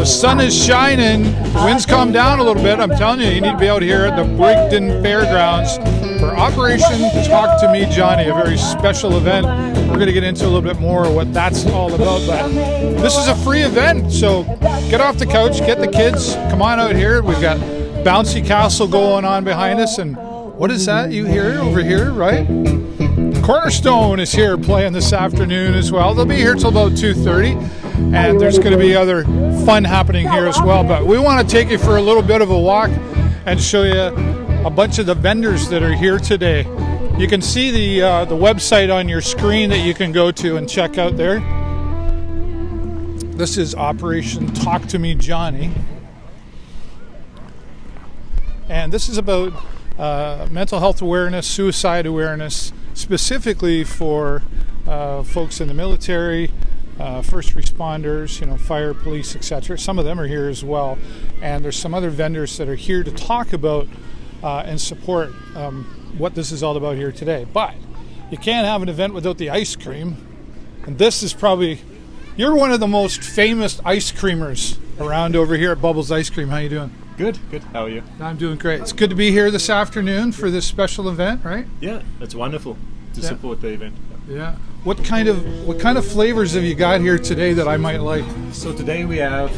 The sun is shining, wind's calmed down a little bit. I'm telling you, you need to be out here at the Brigden Fairgrounds for Operation Talk to Me Johnny, a very special event. We're going to get into a little bit more of what that's all about, but this is a free event, so get off the couch, get the kids, come on out here. We've got Bouncy Castle going on behind us, and what is that you hear over here, right? Cornerstone is here playing this afternoon as well. They'll be here till about 2:30, and there's going to be other fun happening here as well. But we want to take you for a little bit of a walk and show you a bunch of the vendors that are here today. You can see the website on your screen that you can go to and check out there. This is Operation Talk to Me Johnny, and this is about mental health awareness, suicide awareness, specifically for folks in the military, first responders, fire, police, etc. Some of them are here as well, and there's some other vendors that are here to talk about and support what this is all about here today. But you can't have an event without the ice cream, and this is probably, you're one of the most famous ice creamers around over here at Bubbles Ice Cream. How you doing? Good. How are you? I'm doing great. It's good to be here this afternoon for this special event, right? Yeah, it's wonderful to support the event. Yeah. What kind of flavors have you got here today that I might like? So today we have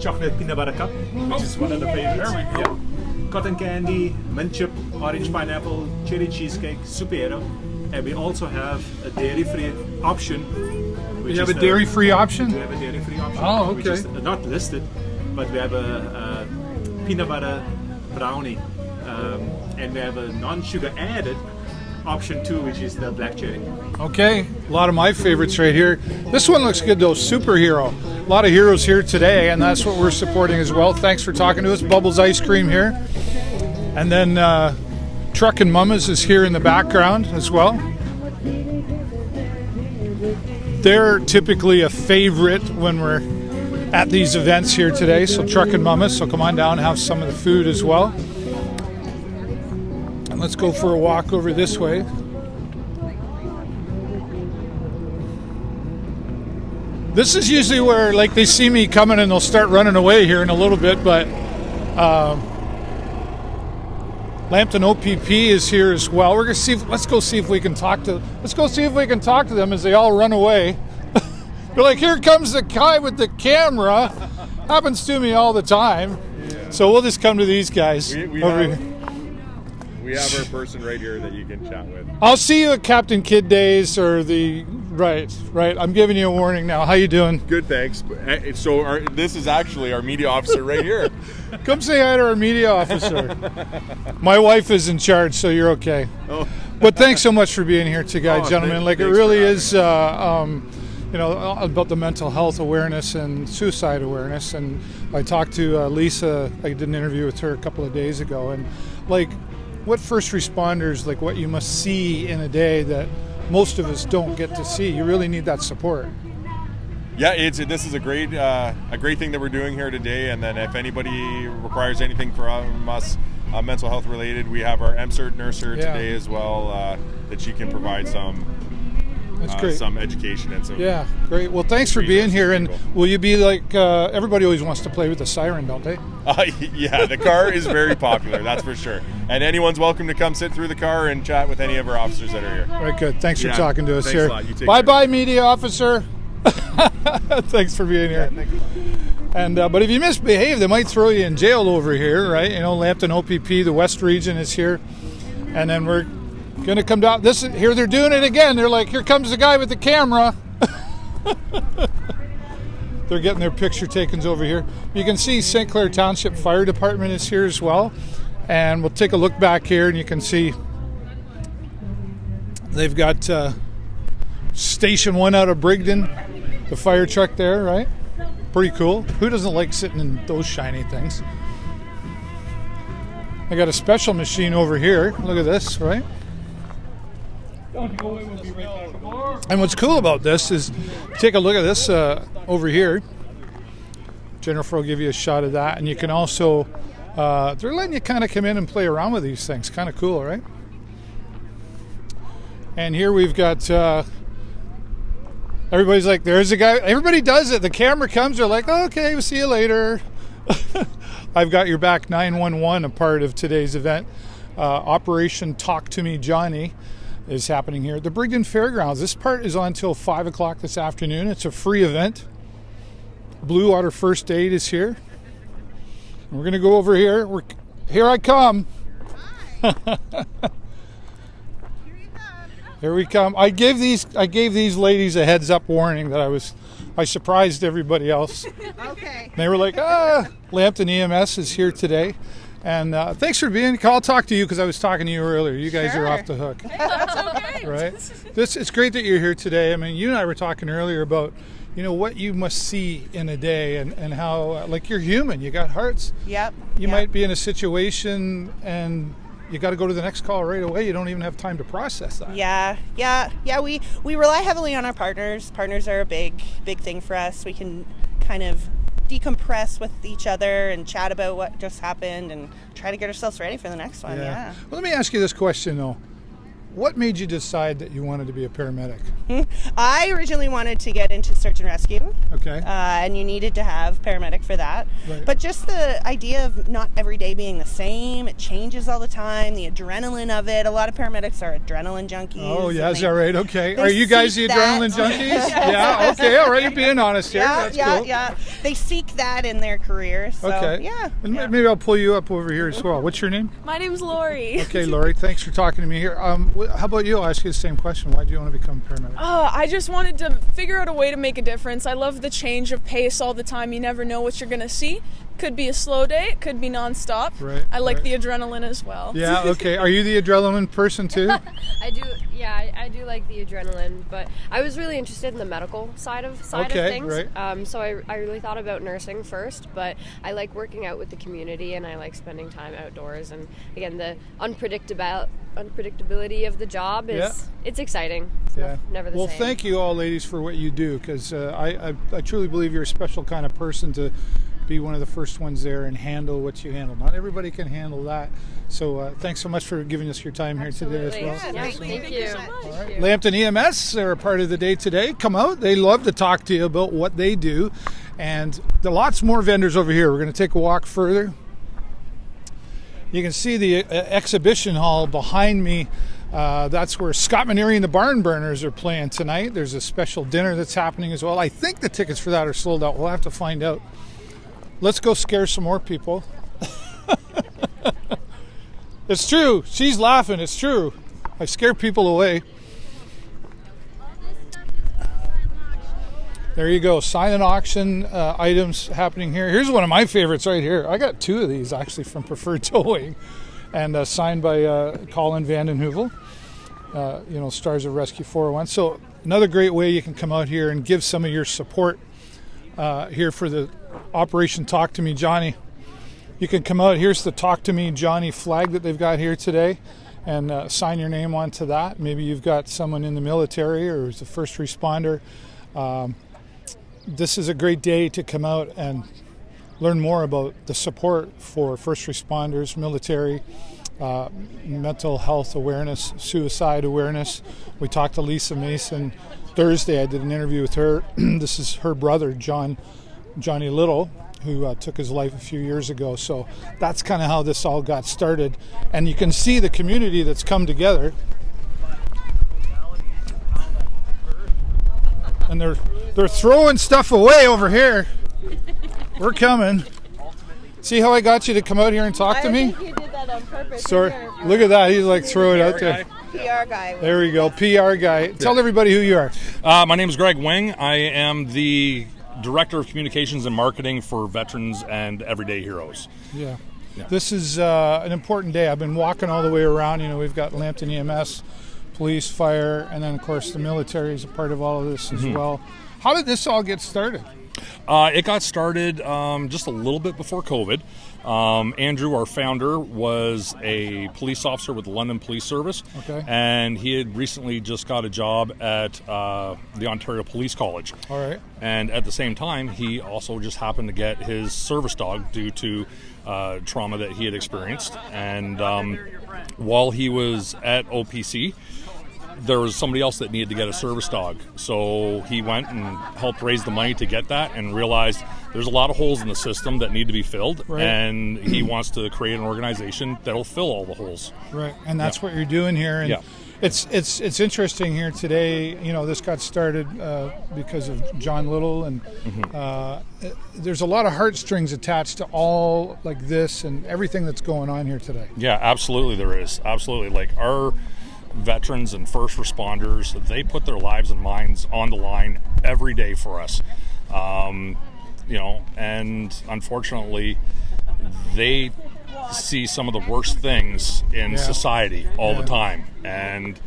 chocolate peanut butter cup, which is one of the favorites. There we go. Yeah. Cotton candy, mint chip, orange pineapple, cherry cheesecake, supero, and we also have a dairy-free option. You have a dairy-free option? We have a dairy-free option. Oh, okay. Which is not listed, but we have a peanut butter brownie, and we have a non-sugar added option too, which is the black cherry. Okay, a lot of my favorites right here. This one looks good though, Superhero. A lot of heroes here today, and that's what we're supporting as well. Thanks for talking to us. Bubbles Ice Cream here. And then Truckin' Mamas is here in the background as well. They're typically a favorite when we're at these events here today, so Truckin' Mamas, so come on down and have some of the food as well. And let's go for a walk over this way. This is usually where, like, they see me coming and they'll start running away here in a little bit, but Lambton OPP is here as well. We're gonna see. Let's go see if we can talk to them as they all run away. They're like, here comes the guy with the camera. Happens to me all the time. Yeah. So we'll just come to these guys. We have our person right here that you can chat with. I'll see you at Captain Kid Days or the right. I'm giving you a warning now. How you doing? Good, thanks. So this is actually our media officer right here. Come say hi to our media officer. My wife is in charge, so you're okay. Oh. But thanks so much for being here today, gentlemen. It really is. About the mental health awareness and suicide awareness. And I talked to Lisa. I did an interview with her a couple of days ago, and what first responders, what you must see in a day that most of us don't get to see. You really need that support. Yeah, this is a great thing that we're doing here today. And then if anybody requires anything from us mental health related, we have our MCERT nurse here today as well, that she can provide some education and some. Yeah, great. Well, thanks for being here. And will you be everybody always wants to play with the siren, don't they? Yeah, the car is very popular, that's for sure. And anyone's welcome to come sit through the car and chat with any of our officers that are here. All right, good. Thanks for talking to us thanks here. A lot. You take Bye-bye, media officer. Thanks for being here. Thank you. And but if you misbehave, they might throw you in jail over here, right? Lambton OPP, the West Region is here, and then we're going to come down. Here they're doing it again. They're like, here comes the guy with the camera. They're getting their picture takens over here. You can see St. Clair Township Fire Department is here as well, and we'll take a look back here, and you can see they've got Station 1 out of Brigden, the fire truck there, right? Pretty cool. Who doesn't like sitting in those shiny things? I got a special machine over here. Look at this, right? And what's cool about this is, take a look at this over here. Jennifer will give you a shot of that, and you can also, they're letting you kind of come in and play around with these things. Kind of cool, right? And here we've got Everybody's like, there's a guy. Everybody does it. The camera comes. They're like, oh, okay, we'll see you later. I've got your back 911, a part of today's event. Operation Talk to Me Johnny is happening here at the Brigden Fairgrounds. This part is on till 5 o'clock this afternoon. It's a free event. Blue Water First Aid is here. We're going to go over here. Here I come. Here we come. I gave these ladies a heads up warning that I surprised everybody else. Okay. They were like, Lambton EMS is here today. And thanks for being. I'll talk to you because I was talking to you earlier. You guys are off the hook. That's okay. Right? It's great that you're here today. I mean, you and I were talking earlier about, what you must see in a day and how, like, you're human. You got hearts. Yep. You might be in a situation and you got to go to the next call right away. You don't even have time to process that. Yeah. We rely heavily on our partners. Partners are a big thing for us. We can kind of decompress with each other and chat about what just happened and try to get ourselves ready for the next one. Yeah. Well, let me ask you this question though. What made you decide that you wanted to be a paramedic? I originally wanted to get into search and rescue. Okay. And you needed to have paramedic for that. Right. But just the idea of not every day being the same, it changes all the time, the adrenaline of it. A lot of paramedics are adrenaline junkies. Oh, yeah, is that right? Okay. they Are you guys the seek that. adrenaline junkies? Yeah, okay, all right, you're being honest here. That's cool. Yeah. They seek that in their career. So, Okay. yeah. And maybe I'll pull you up over here as well. What's your name? My name's Lori. Okay, Lori, thanks for talking to me here. How about you? I'll ask you the same question. Why do you want to become a paramedic? I just wanted to figure out a way to make a difference. I love the change of pace all the time. You never know what you're going to see. Could be a slow day. It could be nonstop. Right, I like right. the adrenaline as well. Yeah, okay. Are you the adrenaline person too? I do, I do like the adrenaline, but I was really interested in the medical side of things. Right. So I really thought about nursing first, but I like working out with the community and I like spending time outdoors. And again, the unpredictability of the job is it's exciting. It's never the same. Well, thank you all, ladies, for what you do, because I truly believe you're a special kind of person to be one of the first ones there and handle what you handle. Not everybody can handle that. So thanks so much for giving us your time here today as well. Yeah, Thank you. so much. All right. Lambton EMS are a part of the day today. Come out. They love to talk to you about what they do. And there are lots more vendors over here. We're going to take a walk further. You can see the exhibition hall behind me. That's where Scott Maneri and the Barn Burners are playing tonight. There's a special dinner that's happening as well. I think the tickets for that are sold out. We'll have to find out. Let's go scare some more people. It's true. She's laughing. It's true. I scare people away. There you go. Silent auction items happening here. Here's one of my favorites right here. I got two of these actually from Preferred Towing, and signed by Colin Vanden Heuvel. Stars of Rescue 401. So another great way you can come out here and give some of your support here for the Operation Talk to Me Johnny. You can come out. Here's the Talk to Me Johnny flag that they've got here today, and sign your name onto that. Maybe you've got someone in the military or is a first responder. This is a great day to come out and learn more about the support for first responders, military, mental health awareness, suicide awareness. We talked to Lisa Mason Thursday. I did an interview with her. This is her brother, Johnny Little, who took his life a few years ago. So that's kind of how this all got started. And you can see the community that's come together. And they're throwing stuff away over here. We're coming. See how I got you to come out here and talk to me? I think you did that on purpose. Sorry. Look at that. He's like throwing it out there. PR guy. There we go. PR guy. Tell everybody who you are. My name is Greg Wing. I am the Director of Communications and Marketing for Veterans and Everyday Heroes. Yeah. This is an important day. I've been walking all the way around. We've got Lambton EMS, police, fire, and then, of course, the military is a part of all of this as well. How did this all get started? It got started just a little bit before COVID. Andrew, our founder, was a police officer with the London Police Service, and he had recently just got a job at the Ontario Police College. All right. And at the same time, he also just happened to get his service dog due to trauma that he had experienced. And while he was at OPC, there was somebody else that needed to get a service dog. So he went and helped raise the money to get that and realized there's a lot of holes in the system that need to be filled. Right. And he wants to create an organization that'll fill all the holes. Right. And that's what you're doing here. And it's interesting here today. You know, this got started because of John Little, and there's a lot of heartstrings attached to all like this and everything that's going on here today. Yeah, absolutely there is. Absolutely. Like our veterans and first responders, they put their lives and minds on the line every day for us. You know, and unfortunately, they see some of the worst things in society all the time, and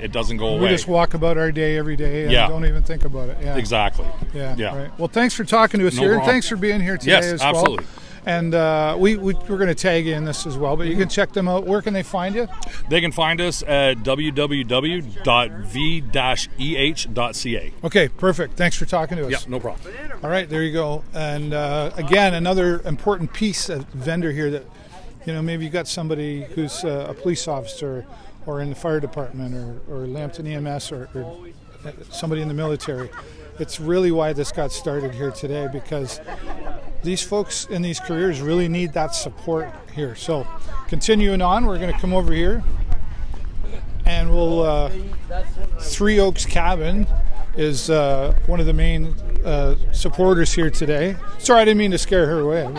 it doesn't go away. We just walk about our day every day and don't even think about it. Yeah. Exactly. Yeah. Right. Well, thanks for talking to us here, and thanks for being here today as well. Absolutely. And we're going to tag you in this as well, but you can check them out. Where can they find you? They can find us at www.v-eh.ca. Okay, perfect. Thanks for talking to us. Yeah, no problem. All right, there you go. And again, another important piece of vendor here that, you know, maybe you got somebody who's a police officer or in the fire department or Lambton EMS or somebody in the military. It's really why this got started here today, because these folks in these careers really need that support here. So continuing on, we're going to come over here and we'll Three Oaks Cabin is one of the main supporters here today. Sorry, I didn't mean to scare her away.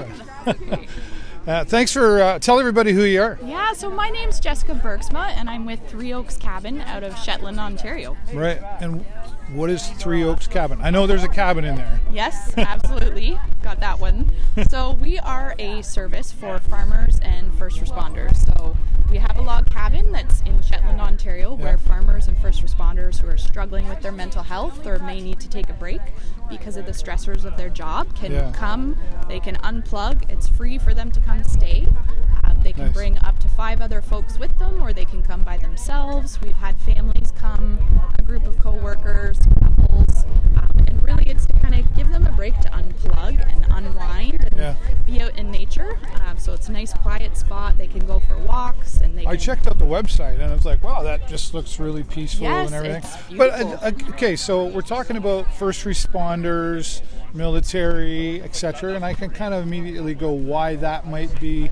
Thanks for tell everybody who you are. Yeah, so my name's Jessica Bergsma, and I'm with Three Oaks Cabin out of Shetland, Ontario. Right, and what is Three Oaks Cabin? I know there's a cabin in there. Yes, absolutely. Got that one. So we are a service for farmers and first responders. So we have a log cabin that's in Shetland, Ontario, where farmers and first responders who are struggling with their mental health or may need to take a break because of the stressors of their job can come, they can unplug. It's free for them to come stay. They can bring up to 5 other folks with them, or they can come by themselves. We've had families come, a group of co-workers, couples, and really it's to kind of give them a break to unplug and unwind and be out in nature. So it's a nice quiet spot. They can go for walks. And I checked out the website and I was like, wow, that just looks really peaceful and everything. It's beautiful. But okay, so we're talking about first responders, military, etc., and I can kind of immediately go why that might be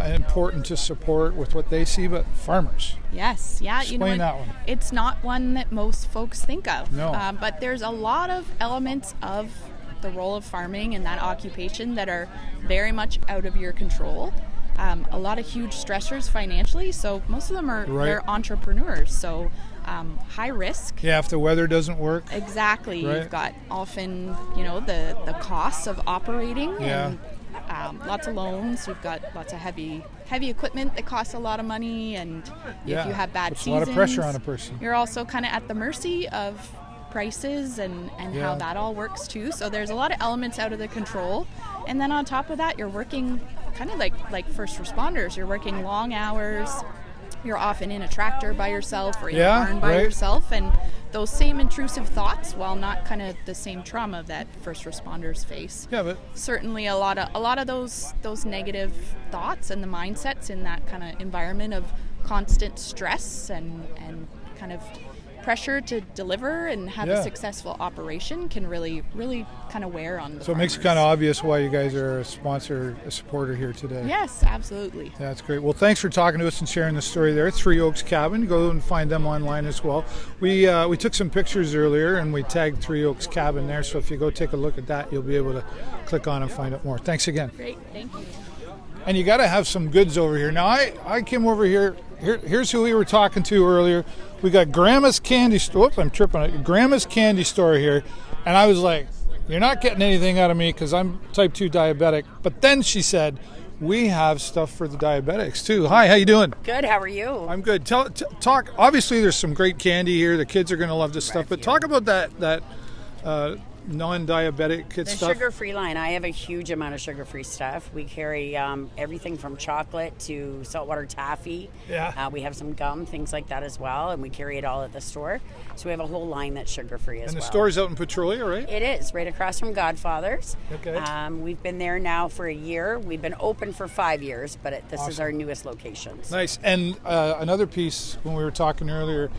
important to support with what they see, but farmers. Yes, yeah. Explain that one. It's not one that most folks think of. No. But there's a lot of elements of the role of farming and that occupation that are very much out of your control. A lot of huge stressors financially, so most of them are they're entrepreneurs, so high risk. Yeah, if the weather doesn't work. Exactly. You've got often, the costs of operating and lots of loans. You've got lots of heavy equipment that costs a lot of money, and if you have bad seasons, a lot of pressure on a person. You're also kind of at the mercy of prices and how that all works too. So there's a lot of elements out of the control, and then on top of that, you're working kind of like first responders. You're working long hours. You're often in a tractor by yourself or in a barn by yourself, and those same intrusive thoughts, while not kind of the same trauma that first responders face. Yeah, but certainly a lot of those negative thoughts and the mindsets in that kind of environment of constant stress and kind of pressure to deliver and have a successful operation can really kind of wear on the So it makes it kind of obvious why you guys are a supporter here today. Yes, absolutely. That's great. Well, thanks for talking to us and sharing the story there. Three Oaks Cabin. Go and find them online as well. We took some pictures earlier and we tagged Three Oaks Cabin there, so if you go take a look at that, you'll be able to click on and find out more. Thanks again. Great, thank you. And you got to have some goods over here. Now, I came over here. Here's who we were talking to earlier. We got Grandma's Candy Store. I'm tripping it. Grandma's Candy Store here. And I was like, you're not getting anything out of me because I'm type 2 diabetic. But then she said, we have stuff for the diabetics too. Hi, how you doing? Good, how are you? I'm good. Talk. Obviously, there's some great candy here. The kids are going to love this stuff. But talk about that non-diabetic kid stuff. The sugar-free line. I have a huge amount of sugar-free stuff. We carry everything from chocolate to saltwater taffy. Yeah. We have some gum, things like that as well, and we carry it all at the store. So we have a whole line that's sugar-free as well. And the store's out in Petrolia, right? It is, right across from Godfather's. Okay. We've been there now for a year. We've been open for 5 years, but this is our newest location. Nice. And another piece, when we were talking earlier,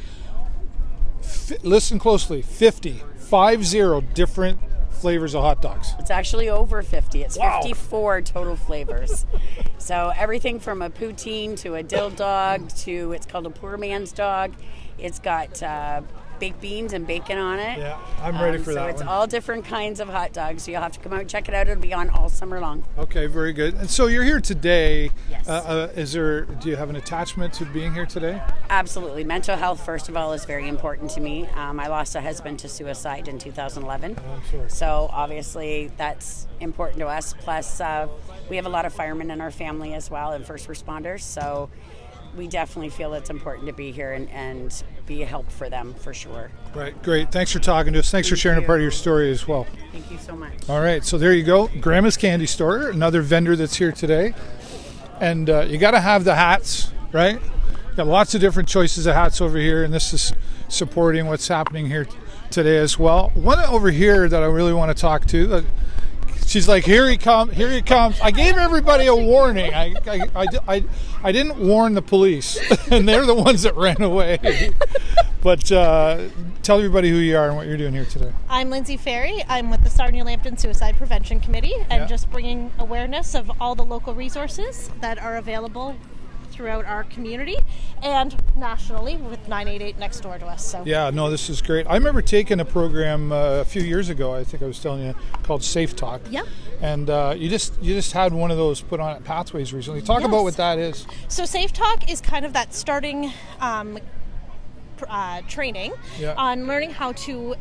listen closely, 50 different flavors of hot dogs. It's actually over 50. It's Wow. 54 total flavors. So everything from a poutine to a dill dog to, it's called a poor man's dog. It's got baked beans and bacon on it. Yeah, I'm ready for that So it's one. all different kinds of hot dogs. So you'll have to come out and check it out. It'll be on all summer long. Okay, very good. And so you're here today. Yes. Do you have an attachment to being here today? Absolutely. Mental health, first of all, is very important to me. I lost a husband to suicide in 2011. I'm sorry. So obviously that's important to us. Plus, we have a lot of firemen in our family as well and first responders. So we definitely feel it's important to be here and be a help for them for sure. Right, great. Thanks for talking to us. Thanks for sharing a part of your story as well. Thank you so much. All right, so there you go. Grandma's Candy Store, another vendor that's here today. And you got to have the hats, right? Got lots of different choices of hats over here, and this is supporting what's happening here today as well. One over here that I really want to talk to, she's like, here he comes. I gave everybody a warning. I didn't warn the police, and they're the ones that ran away. But tell everybody who you are and what you're doing here today. I'm Lindsay Ferry. I'm with the Sarnia-Lambton Suicide Prevention Committee and just bringing awareness of all the local resources that are available throughout our community and nationally with 988 next door to us. So Yeah, no, this is great. I remember taking a program a few years ago, I think I was telling you, called Safe Talk. Yep. And you just had one of those put on at Pathways recently. Talk about what that is. So Safe Talk is kind of that starting training on learning how to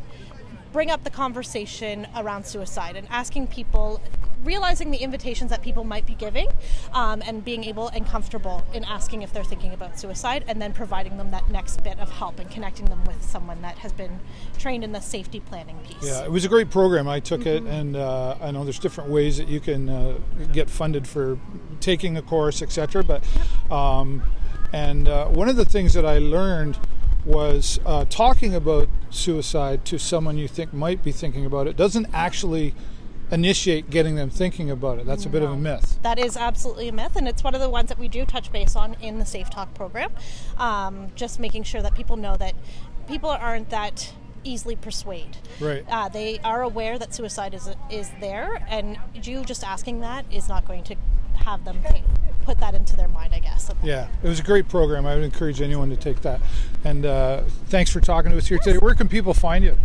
bring up the conversation around suicide and asking people, realizing the invitations that people might be giving, and being able and comfortable in asking if they're thinking about suicide, and then providing them that next bit of help and connecting them with someone that has been trained in the safety planning piece. Yeah, it was a great program. I took it, and I know there's different ways that you can get funded for taking the course, etc. But one of the things that I learned was talking about suicide to someone you think might be thinking about it doesn't actually initiate getting them thinking about it. That's a bit of a myth. That is absolutely a myth, and it's one of the ones that we do touch base on in the Safe Talk program. Just making sure that people know that people aren't that easily persuaded. Right. They are aware that suicide is there, and you just asking that is not going to have them put that into their mind, I guess. Yeah, it was a great program. I would encourage anyone to take that. And thanks for talking to us here today. Where can people find you?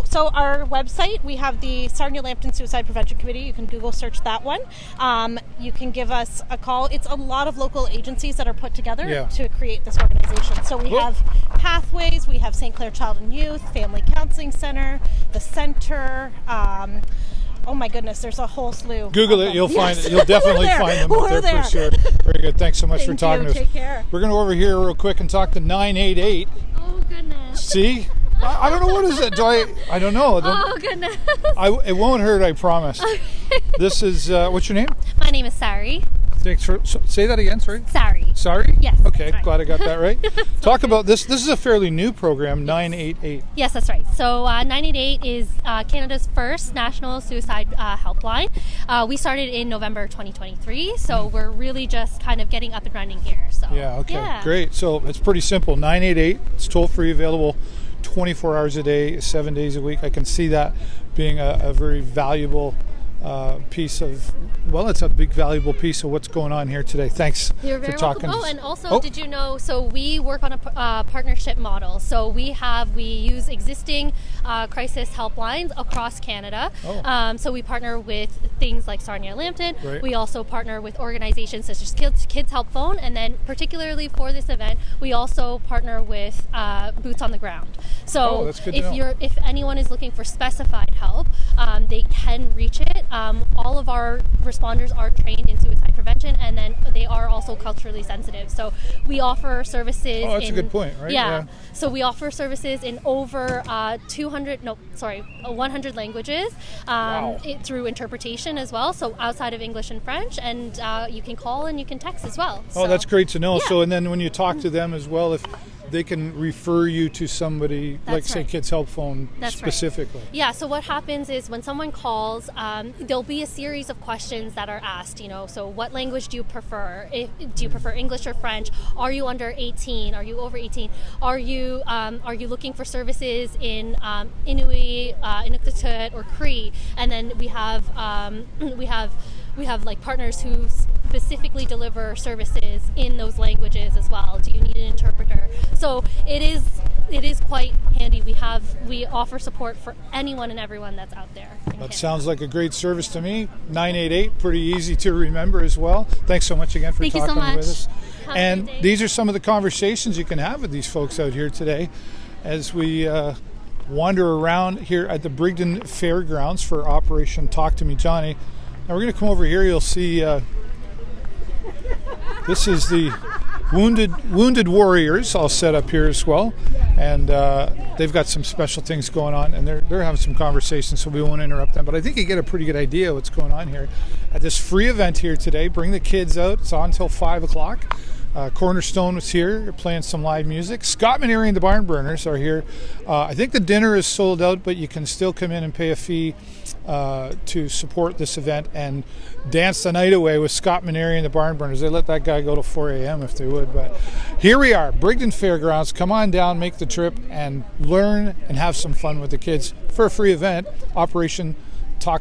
So our website, we have the Sarnia-Lambton Suicide Prevention Committee. You can Google search that one. You can give us a call. It's a lot of local agencies that are put together to create this organization. So we have Pathways, we have St. Clair Child and Youth, Family Counseling Center, the Center. Oh my goodness, there's a whole slew. Google it, you'll find it. You'll definitely find them up there for sure. Very good. Thanks so much for talking to us. Take care. We're going to go over here real quick and talk to 988. Oh goodness. See? I don't know, what is it? I don't know. Oh goodness. It won't hurt, I promise. This is, what's your name? My name is Sari. Thanks for, say that again, sorry. Sari. Sorry? Yes. Okay, right. glad I got that right. Talk about this. This is a fairly new program, 988. Yes, that's right. So 988 is Canada's first national suicide helpline. We started in November 2023, so we're really just kind of getting up and running here. So Yeah, okay, great. So it's pretty simple, 988. It's toll-free, available 24 hours a day, 7 days a week. I can see that being a very valuable piece of, well, it's a big valuable piece of what's going on here today. Thanks You're very for talking. welcome. Oh, and also, did you know, so we work on a partnership model. So we use existing crisis helplines across Canada. So we partner with things like Sarnia-Lambton. Right. We also partner with organizations such as Kids Help Phone, and then particularly for this event, we also partner with Boots on the Ground. So that's good to know. if anyone is looking for specified help, they can reach it. All of our responders are trained in suicide prevention, and then they are also culturally sensitive. So we offer services. Oh, that's a good point, right? Yeah. So we offer services in over 100 languages through interpretation as well. So outside of English and French, and you can call and you can text as well. Oh, that's great to know. So, and then when you talk to them as well, if they can refer you to somebody, like say Kids Help Phone specifically. Right. Yeah, so what happens is when someone calls, there'll be a series of questions that are asked, so what language do you prefer? Do you prefer English or French? Are you under 18? Are you over 18? Are you looking for services in Inuit, Inuktitut, or Cree? And then we have like partners who specifically deliver services in those languages as well. Do you need an interpreter? So it is quite handy. We offer support for anyone and everyone that's out there. That sounds like a great service to me. 988, pretty easy to remember as well. Thanks so much again for talking with us. And these are some of the conversations you can have with these folks out here today as we wander around here at the Brigden Fairgrounds for Operation Talk to Me Johnny. Now we're going to come over here. You'll see this is the Wounded Warriors all set up here as well, and they've got some special things going on, and they're having some conversations, so we won't interrupt them. But I think you get a pretty good idea of what's going on here at this free event here today. Bring the kids out. It's on until 5 o'clock. Cornerstone was here. They're playing some live music. Scott Maneri and the Barn Burners are here. I think the dinner is sold out, but you can still come in and pay a fee to support this event and dance the night away with Scott Maneri and the Barn Burners. They let that guy go to 4 a.m. if they would. But here we are, Brigden Fairgrounds. Come on down, make the trip, and learn and have some fun with the kids for a free event. Operation Talk to